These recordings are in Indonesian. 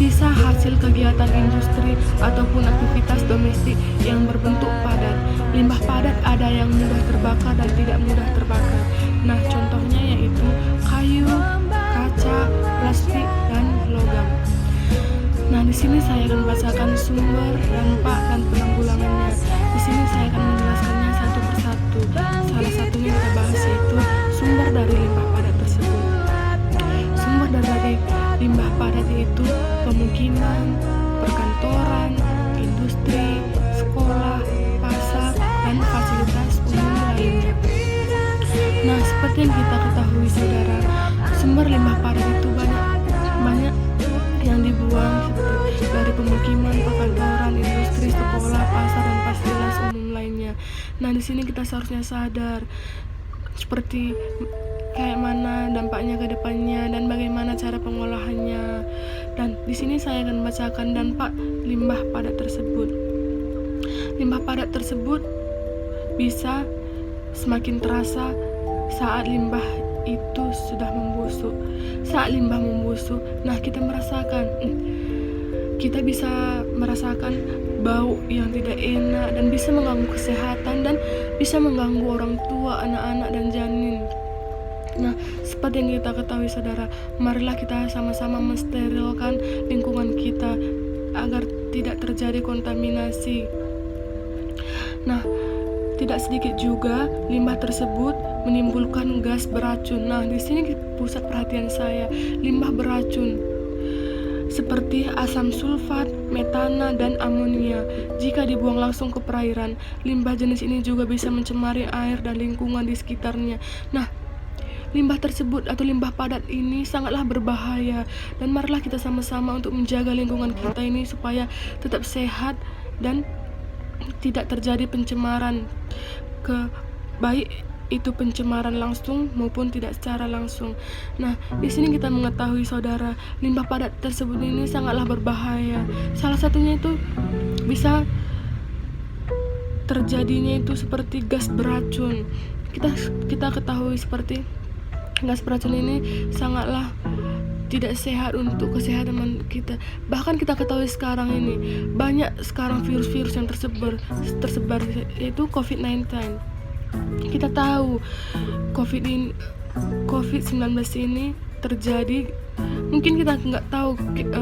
sisa hasil kegiatan industri ataupun aktivitas domestik yang berbentuk padat. Limbah padat ada yang mudah terbakar dan tidak mudah terbakar. Nah, contohnya yaitu kayu, kaca, plastik, dan logam. Nah, di sini saya akan bacakan sumber, dampak, dan penanggulangannya. Di sini saya akan menjelaskannya satu persatu. Salah satunya kita bahas yaitu sumber dari limbah padat tersebut. Sumber dari limbah padat yaitu pemukiman, perkantoran, industri, sekolah, pasar, dan fasilitas umum lainnya. Nah, seperti yang kita ketahui saudara, sumber limbah padat itu banyak yang dibuang seperti dari pemukiman, perkantoran, industri, sekolah, pasar, dan fasilitas umum lainnya. Nah, di sini kita seharusnya sadar seperti kayak mana dampaknya ke depannya dan bagaimana cara pengolahannya. Dan di sini saya akan bacakan dampak limbah padat tersebut. Limbah padat tersebut bisa semakin terasa saat limbah itu sudah membusuk. Saat limbah membusuk, nah kita bisa merasakan bau yang tidak enak dan bisa mengganggu kesehatan dan bisa mengganggu orang tua, anak-anak, dan janin. Nah, seperti yang kita ketahui saudara, marilah kita sama-sama mensterilkan lingkungan kita agar tidak terjadi kontaminasi. Nah, tidak sedikit juga limbah tersebut menimbulkan gas beracun. Nah, di sini pusat perhatian saya, limbah beracun seperti asam sulfat, metana, dan amonia. Jika dibuang langsung ke perairan, limbah jenis ini juga bisa mencemari air dan lingkungan di sekitarnya. Nah, limbah tersebut atau limbah padat ini sangatlah berbahaya, dan marilah kita sama-sama untuk menjaga lingkungan kita ini supaya tetap sehat dan tidak terjadi pencemaran, baik itu pencemaran langsung maupun tidak secara langsung. Nah, di sini kita mengetahui saudara, limbah padat tersebut ini sangatlah berbahaya. Salah satunya itu bisa terjadinya itu seperti gas beracun. Kita ketahui seperti gas beracun ini sangatlah tidak sehat untuk kesehatan kita. Bahkan kita ketahui sekarang ini banyak sekarang virus-virus yang tersebar yaitu COVID-19. Kita tahu COVID-19 ini terjadi, mungkin kita nggak tahu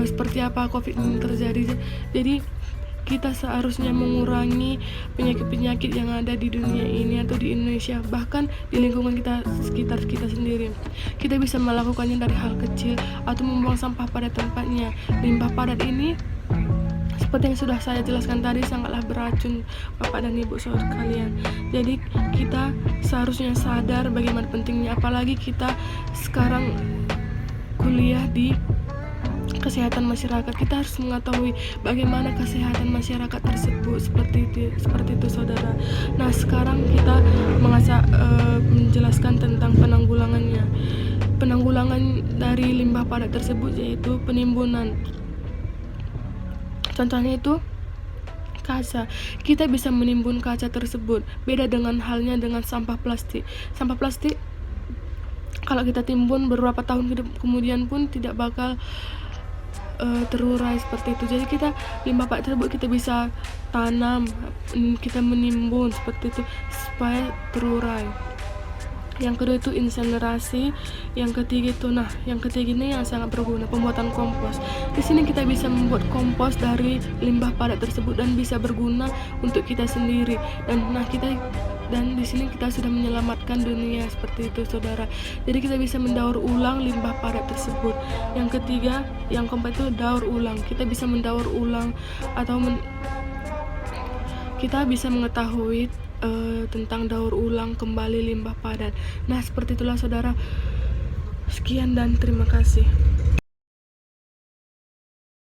seperti apa COVID ini terjadi. Jadi kita seharusnya mengurangi penyakit-penyakit yang ada di dunia ini atau di Indonesia, bahkan di lingkungan kita sekitar kita sendiri. Kita bisa melakukannya dari hal kecil atau membuang sampah pada tempatnya. Limbah padat ini seperti yang sudah saya jelaskan tadi sangatlah beracun Bapak dan Ibu saudara sekalian. Jadi kita seharusnya sadar bagaimana pentingnya, apalagi kita sekarang kuliah di kesehatan masyarakat. Kita harus mengetahui bagaimana kesehatan masyarakat tersebut seperti itu saudara. Nah, sekarang kita menjelaskan tentang penanggulangannya. Penanggulangan dari limbah padat tersebut yaitu penimbunan. Contohnya itu kaca. Kita bisa menimbun kaca tersebut. Beda dengan halnya dengan sampah plastik. Sampah plastik kalau kita timbun beberapa tahun kemudian pun tidak bakal terurai seperti itu. Jadi limbah padat tersebut kita bisa tanam, kita menimbun seperti itu supaya terurai. Yang kedua itu insinerasi, yang ketiga ini yang sangat berguna, pembuatan kompos. Di sini kita bisa membuat kompos dari limbah padat tersebut dan bisa berguna untuk kita sendiri. Dan di sini kita sudah menyelamatkan dunia seperti itu saudara. Jadi kita bisa mendaur ulang limbah padat tersebut. Yang ketiga, yang keempat itu daur ulang. Kita bisa mendaur ulang atau kita bisa mengetahui tentang daur ulang kembali limbah padat. Nah, seperti itulah saudara. Sekian dan terima kasih.